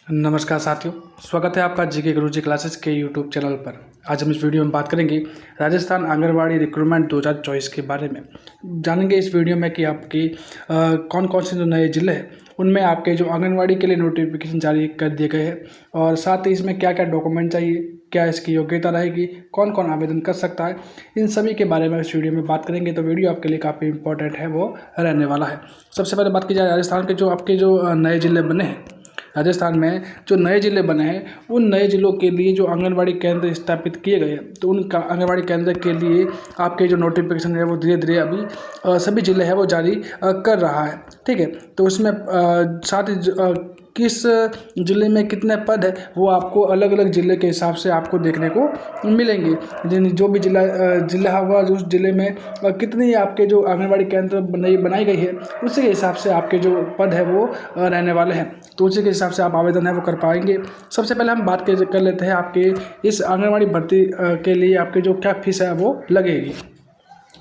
नमस्कार साथियों, स्वागत है आपका जीके गुरुजी क्लासेस के यूट्यूब चैनल पर। आज हम इस वीडियो में बात करेंगे राजस्थान आंगनबाड़ी रिक्रूटमेंट 2024 के बारे में। जानेंगे इस वीडियो में कि आपकी कौन कौन से जो नए ज़िले हैं उनमें आपके जो आंगनबाड़ी के लिए नोटिफिकेशन जारी कर दिए गए हैं और साथ ही इसमें क्या क्या डॉक्यूमेंट चाहिए, क्या इसकी योग्यता रहेगी, कौन कौन आवेदन कर सकता है, इन सभी के बारे में इस वीडियो में बात करेंगे। तो वीडियो आपके लिए काफ़ी इंपॉर्टेंट है, वो रहने वाला है। सबसे पहले बात की जाए राजस्थान के जो आपके जो नए ज़िले बने हैं, राजस्थान में जो नए ज़िले बने हैं उन नए ज़िलों के लिए जो आंगनबाड़ी केंद्र स्थापित किए गए हैं, तो उन आंगनबाड़ी केंद्र के लिए आपके जो नोटिफिकेशन है वो धीरे धीरे अभी सभी ज़िले हैं वो जारी कर रहा है। ठीक है, तो उसमें साथ ही किस ज़िले में कितने पद है वो आपको अलग अलग ज़िले के हिसाब से आपको देखने को मिलेंगे। जो भी जिला होगा उस ज़िले में कितनी आपके जो आंगनबाड़ी केंद्र बनाई गई है उसी के हिसाब से आपके जो पद है वो रहने वाले हैं, तो उसी के हिसाब से आप आवेदन है वो कर पाएंगे। सबसे पहले हम बात कर लेते हैं आपके इस आंगनबाड़ी भर्ती के लिए आपके जो क्या फीस है वो लगेगी।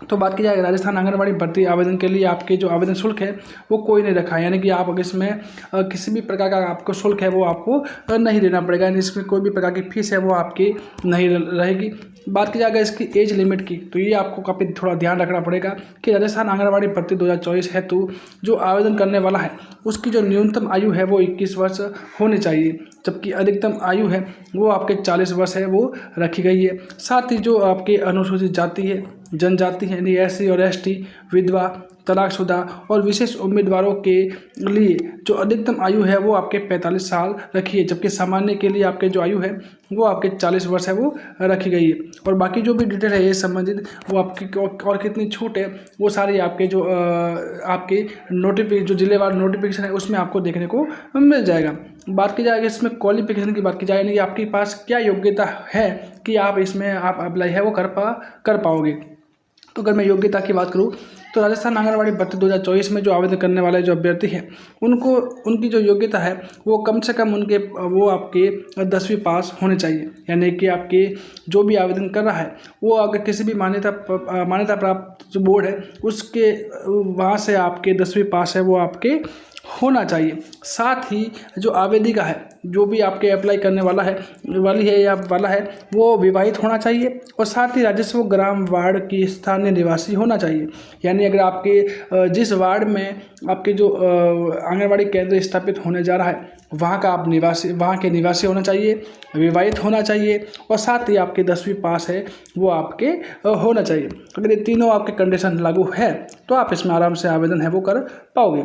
तो बात की जाए राजस्थान आंगनबाड़ी भर्ती आवेदन के लिए आपके जो आवेदन शुल्क है वो कोई नहीं रखा है, यानी कि आप अगर इसमें किसी भी प्रकार का आपको शुल्क है वो आपको नहीं देना पड़ेगा, यानी इसमें कोई भी प्रकार की फीस है वो आपकी नहीं रहेगी। बात की जाएगा इसकी एज लिमिट की, तो ये आपको काफ़ी थोड़ा ध्यान रखना पड़ेगा कि राजस्थान आंगनबाड़ी भर्ती 2024 हेतु जो आवेदन करने वाला है उसकी जो न्यूनतम आयु है वो 21 वर्ष होनी चाहिए, जबकि अधिकतम आयु है वो आपके 40 वर्ष है वो रखी गई है। साथ ही जो आपके अनुसूचित जाति है, जनजाति है, यानी SC और ST, विधवा, तलाकशुदा और विशेष उम्मीदवारों के लिए जो अधिकतम आयु है वो आपके 45 साल रखी है, जबकि सामान्य के लिए आपके जो आयु है वो आपके 40 वर्ष है वो रखी गई है। और बाकी जो भी डिटेल है ये संबंधित वो आपकी और कितनी छूट है वो सारी आपके जो आपके जो जिलेवार नोटिफिकेशन है उसमें आपको देखने को मिल जाएगा। बात की जाएगी इसमें क्वालिफिकेशन की बात की जाए, यानी कि आपके पास क्या योग्यता है कि आप इसमें आप अप्लाई है वो कर पाओगे। तो अगर मैं योग्यता की बात करूँ तो राजस्थान आंगनबाड़ी भर्ती 2024 में जो आवेदन करने वाले जो अभ्यर्थी हैं उनकी जो योग्यता है वो कम से कम वो आपके 10वीं पास होने चाहिए, यानी कि आपके जो भी आवेदन कर रहा है वो अगर किसी भी मान्यता प्राप्त जो बोर्ड है उसके वहाँ से आपके 10वीं पास है वो आपके होना चाहिए। साथ ही जो आवेदिका है, जो भी आपके अप्लाई करने वाला है वो विवाहित होना चाहिए और साथ ही राजस्व ग्राम वार्ड की स्थानीय निवासी होना चाहिए, यानी अगर आपके जिस वार्ड में आपके जो आंगनबाड़ी केंद्र स्थापित होने जा रहा है वहाँ के निवासी होना चाहिए, विवाहित होना चाहिए और साथ ही आपके 10वीं पास है वो आपके होना चाहिए। अगर ये तीनों आपके कंडीशन लागू है तो आप इसमें आराम से आवेदन है वो कर पाओगे।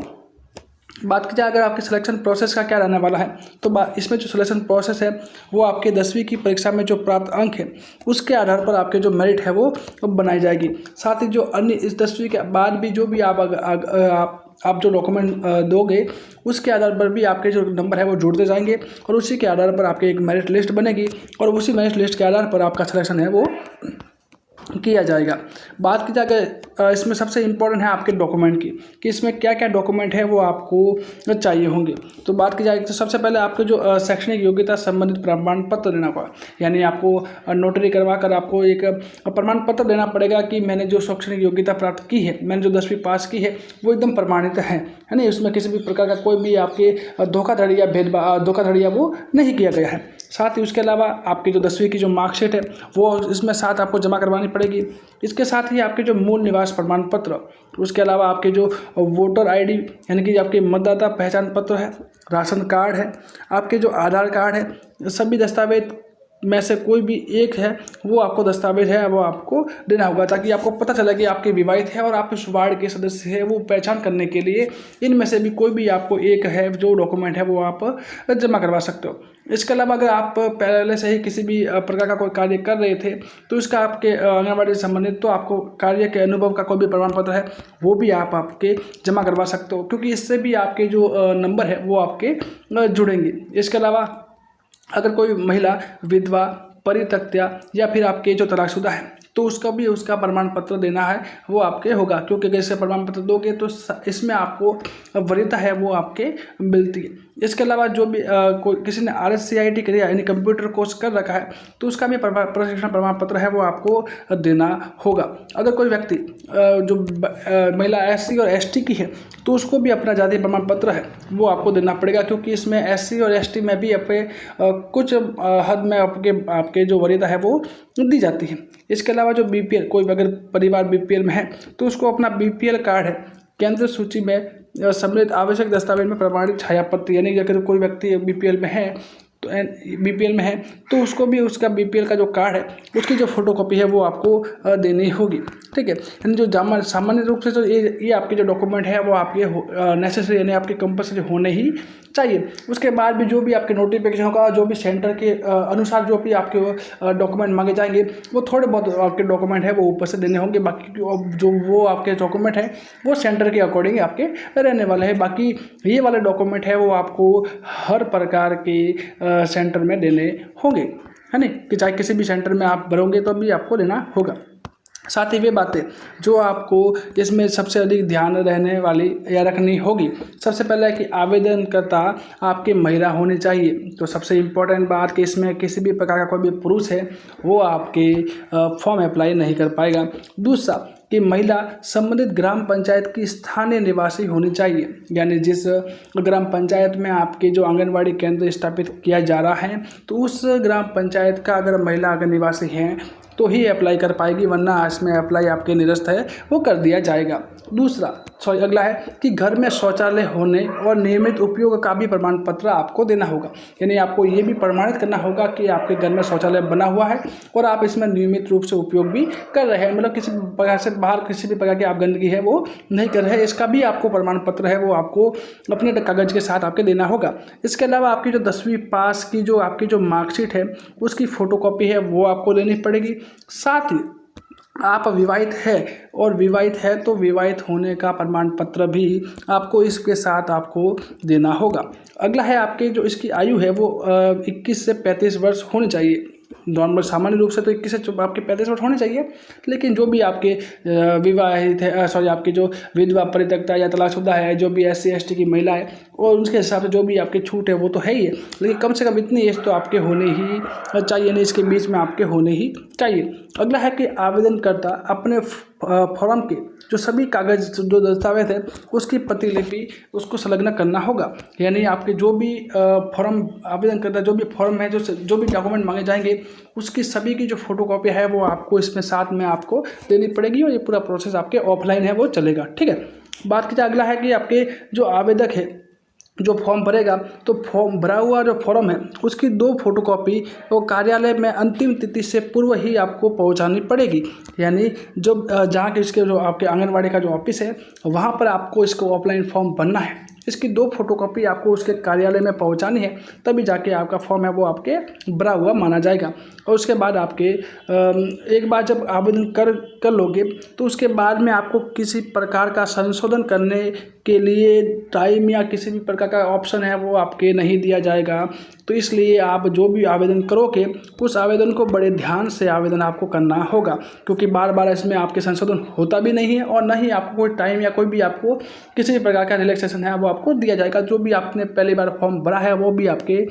बात की जाए अगर आपके सिलेक्शन प्रोसेस का क्या रहने वाला है, तो इसमें जो सिलेक्शन प्रोसेस है वो आपके 10वीं की परीक्षा में जो प्राप्त अंक है उसके आधार पर आपके जो मेरिट है वो बनाई जाएगी। साथ ही जो अन्य इस 10वीं के बाद भी जो भी आप जो डॉक्यूमेंट दोगे उसके आधार पर भी आपके जो नंबर है वो जुड़ते जाएंगे और उसी के आधार पर आपके एक मेरिट लिस्ट बनेगी और उसी मेरिट लिस्ट के आधार पर आपका सिलेक्शन है वो किया जाएगा। बात की जाए इसमें सबसे इम्पोर्टेंट है आपके डॉक्यूमेंट की कि इसमें क्या क्या डॉक्यूमेंट है वो आपको चाहिए होंगे। तो बात की जाए तो सबसे पहले आपके जो शैक्षणिक योग्यता संबंधित प्रमाण पत्र देना पड़ा, यानी आपको नोटरी करवा कर आपको एक प्रमाण पत्र देना पड़ेगा कि मैंने जो शैक्षणिक योग्यता प्राप्त की है, मैंने जो 10वीं पास की है वो एकदम प्रमाणित है, यानी उसमें किसी भी प्रकार का कोई भी आपके धोखाधड़ी या वो नहीं किया गया है। साथ ही उसके अलावा आपकी जो 10वीं की जो मार्कशीट है वो इसमें साथ आपको जमा करवानी पड़ेगी। इसके साथ ही आपके जो मूल निवास प्रमाण पत्र, उसके अलावा आपके जो वोटर आईडी यानी कि आपके मतदाता पहचान पत्र है, राशन कार्ड है, आपके जो आधार कार्ड है, सभी दस्तावेज में से कोई भी एक है वो आपको दस्तावेज है वो आपको देना होगा, ताकि आपको पता चले कि आपके विवाहित है और आप इस वार्ड के सदस्य है वो पहचान करने के लिए इनमें से भी कोई भी आपको एक है जो डॉक्यूमेंट है वो आप जमा करवा सकते हो। इसके अलावा अगर आप पहले से ही किसी भी प्रकार का कोई कार्य कर रहे थे तो इसका आपके आंगनबाड़ी से संबंधित तो आपको कार्य के अनुभव का कोई भी प्रमाण पत्र है वो भी आपके जमा करवा सकते हो, क्योंकि इससे भी आपके जो नंबर है वो आपके जुड़ेंगे। इसके अलावा अगर कोई महिला विधवा, परित्यक्ता या फिर आपके जो तलाकशुदा है तो उसका भी उसका प्रमाण पत्र देना है वो आपके होगा, क्योंकि अगर इसका प्रमाण पत्र दोगे तो इसमें आपको वरीयता है वो आपके मिलती है। इसके अलावा जो भी किसी ने RSCIT करी यानी कंप्यूटर कोर्स कर रखा है तो उसका भी प्रशिक्षण प्रमाण पत्र है वो आपको देना होगा। अगर कोई व्यक्ति जो महिला SC और ST की है तो उसको भी अपना जाति प्रमाण पत्र है वो आपको देना पड़ेगा, क्योंकि इसमें SC और ST में भी आपके कुछ हद में आपके जो वरीयता है वो दी जाती है। इसके अलावा जो BPL, कोई अगर परिवार BPL में है तो उसको अपना BPL कार्ड है केंद्र सूची में सम्मिलित आवश्यक दस्तावेज में प्रमाणित छायापत्र, यानी अगर कोई व्यक्ति BPL में है तो उसको भी उसका BPL का जो कार्ड है उसकी जो फोटोकॉपी है वो आपको देनी होगी। ठीक है, यानी जो सामान्य रूप से जो ये आपके जो डॉक्यूमेंट है वो आपके नेसेसरी यानी आपके कंपल्सरी होने ही चाहिए। उसके बाद भी जो भी आपके नोटिफिकेशन होगा, जो भी सेंटर के अनुसार जो भी आपके डॉक्यूमेंट मांगे जाएंगे वो थोड़े बहुत आपके डॉक्यूमेंट है वो ऊपर से देने होंगे। बाकी जो वो आपके डॉक्यूमेंट है वो सेंटर के अकॉर्डिंग आपके रहने वाले हैं। बाकी ये वाले डॉक्यूमेंट है वो आपको हर प्रकार के सेंटर में देने होंगे, है नहीं, कि चाहे किसी भी सेंटर में आप भरोगे तो भी आपको देना होगा। साथ ही वे बातें जो आपको इसमें सबसे अधिक ध्यान रहने वाली या रखनी होगी, सबसे पहले है कि आवेदनकर्ता आपकी महिला होनी चाहिए। तो सबसे इम्पोर्टेंट बात कि इसमें किसी भी प्रकार का कोई भी पुरुष है वो आपके फॉर्म अप्लाई नहीं कर पाएगा। दूसरा कि महिला संबंधित ग्राम पंचायत की स्थानीय निवासी होनी चाहिए, यानी जिस ग्राम पंचायत में आपके जो आंगनबाड़ी केंद्र स्थापित किया जा रहा है तो उस ग्राम पंचायत का अगर महिला अगर निवासी हैं तो ही अप्लाई कर पाएगी, वरना इसमें अप्लाई आपके निरस्त है वो कर दिया जाएगा। अगला है कि घर में शौचालय होने और नियमित उपयोग का भी प्रमाण पत्र आपको देना होगा, यानी आपको ये भी प्रमाणित करना होगा कि आपके घर में शौचालय बना हुआ है और आप इसमें नियमित रूप से उपयोग भी कर रहे हैं, मतलब किसी प्रकार से बाहर किसी भी प्रकार की आप गंदगी है वो नहीं कर रहे हैं। इसका भी आपको प्रमाण पत्र है वो आपको अपने कागज के साथ आपके देना होगा। इसके अलावा आपकी जो 10वीं पास की जो आपकी जो मार्कशीट है उसकी फोटोकॉपी है वो आपको लेनी पड़ेगी। साथ ही आप विवाहित है और विवाहित है तो विवाहित होने का प्रमाण पत्र भी आपको इसके साथ आपको देना होगा। अगला है आपके जो इसकी आयु है वो 21 से 35 वर्ष होनी चाहिए। नॉर्मल सामान्य रूप से तो 21 से आपके 35 वर्ष होने चाहिए, लेकिन जो भी आपके विवाहित है आपकी जो विधवा परित्यक्ता या तलाकशुदा है, जो भी SC ST की महिला है और उसके हिसाब से जो भी आपकी छूट है वो तो है ही है, लेकिन कम से कम इतनी एज तो आपके होने ही चाहिए, नहीं इसके बीच में आपके होने ही चाहिए। अगला है कि आवेदनकर्ता अपने फॉर्म के जो सभी कागज जो दस्तावेज है उसकी प्रतिलिपि उसको संलग्न करना होगा, यानी आपके जो भी फॉर्म आवेदन करता जो भी फॉर्म है जो भी डॉक्यूमेंट मांगे जाएंगे उसकी सभी की जो फोटोकॉपी है वो आपको इसमें साथ में आपको देनी पड़ेगी और ये पूरा प्रोसेस आपके ऑफलाइन है वो चलेगा। ठीक है, बात कीजिए अगला है कि आपके जो आवेदक है जो फॉर्म भरेगा तो फॉर्म भरा हुआ जो फॉर्म है उसकी 2 फोटोकॉपी वो कार्यालय में अंतिम तिथि से पूर्व ही आपको पहुंचानी पड़ेगी, यानी जो जहाँ के इसके जो आपके आंगनबाड़ी का जो ऑफिस है वहाँ पर आपको इसको ऑफलाइन फॉर्म भरना है। इसकी 2 फोटोकॉपी आपको उसके कार्यालय में पहुंचानी है, तभी जाके आपका फॉर्म है वो आपके भरा हुआ माना जाएगा। और उसके बाद आपके एक बार जब आवेदन कर लोगे तो उसके बाद में आपको किसी प्रकार का संशोधन करने के लिए टाइम या किसी भी प्रकार का ऑप्शन है वो आपके नहीं दिया जाएगा। तो इसलिए आप जो भी आवेदन करोगे उस आवेदन को बड़े ध्यान से आवेदन आपको करना होगा, क्योंकि बार बार इसमें आपके संशोधन होता भी नहीं है और ना ही आपको कोई टाइम या कोई भी आपको किसी भी प्रकार का रिलैक्सेशन है वो आपको दिया जाएगा। जो भी आपने पहली बार फॉर्म भरा है वो भी आपके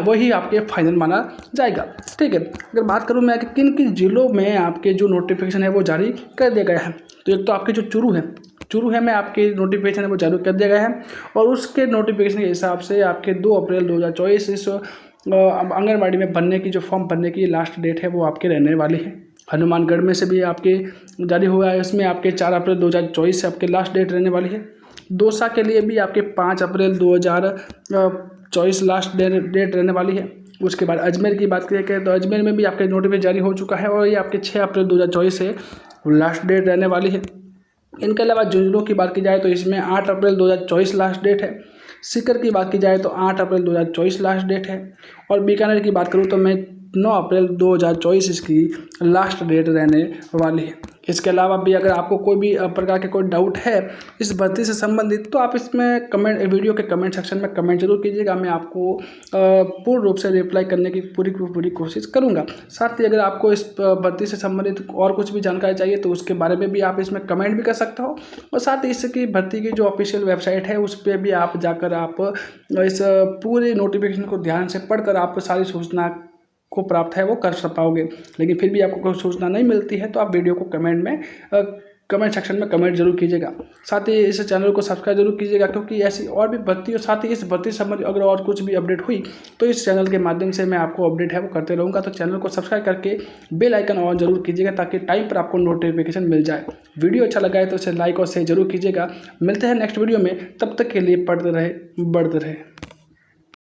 वही आपके फाइनल माना जाएगा। ठीक है, अगर बात करूँ मैं कि किन किन जिलों में आपके जो नोटिफिकेशन है वो जारी कर दिया गया है, तो एक तो आपके जो चुरू है में आपके नोटिफिकेशन है वो जारी कर दिया गया है और उसके नोटिफिकेशन के हिसाब से आपके 2 अप्रैल 2024 इस आंगनबाड़ी में भरने की जो फॉर्म भरने की लास्ट डेट है वो आपके रहने वाली है। हनुमानगढ़ में से भी आपके जारी हुआ है, इसमें आपके 4 अप्रैल 2024 से आपके लास्ट डेट रहने वाली है। दौसा के लिए भी आपके 5 अप्रैल 2024 लास्ट डेट रहने वाली है। उसके बाद अजमेर की बात करें तो अजमेर में भी आपके नोटिफिकेशन जारी हो चुका है और ये आपके 6 अप्रैल 2024 से लास्ट डेट रहने वाली है। इनके अलावा झुंझुनू की बात की जाए तो इसमें 8 अप्रैल 2024 लास्ट डेट है। सीकर की बात की जाए तो 8 अप्रैल 2024 लास्ट डेट है और बीकानेर की बात करूँ तो मैं 9 अप्रैल 2024 इसकी लास्ट डेट रहने वाली है। इसके अलावा भी अगर आपको कोई भी प्रकार के कोई डाउट है इस भर्ती से संबंधित, तो आप इसमें वीडियो के कमेंट सेक्शन में कमेंट जरूर कीजिएगा। मैं आपको पूर्ण रूप से रिप्लाई करने की पूरी कोशिश करूंगा। साथ ही अगर आपको इस भर्ती से संबंधित और कुछ भी जानकारी चाहिए तो उसके बारे में भी आप इसमें कमेंट भी कर सकते हो। और साथ ही इसकी भर्ती की जो ऑफिशियल वेबसाइट है उस पर भी आप जाकर आप इस पूरे नोटिफिकेशन को ध्यान से पढ़कर आप सारी सूचना को प्राप्त है वो कर पाओगे। लेकिन फिर भी आपको कोई सूचना नहीं मिलती है तो आप वीडियो को कमेंट सेक्शन में कमेंट जरूर कीजिएगा। साथ ही इस चैनल को सब्सक्राइब जरूर कीजिएगा, क्योंकि ऐसी और भी भर्ती और साथ ही इस भर्ती से संबंधित अगर और कुछ भी अपडेट हुई तो इस चैनल के माध्यम से मैं आपको अपडेट है वो करते रहूँगा। तो चैनल को सब्सक्राइब करके बेल आइकन ऑन जरूर कीजिएगा ताकि टाइम पर आपको नोटिफिकेशन मिल जाए। वीडियो अच्छा लगा है तो इसे लाइक और शेयर जरूर कीजिएगा। मिलते हैं नेक्स्ट वीडियो में, तब तक के लिए पढ़ते रहे बढ़ते रहे।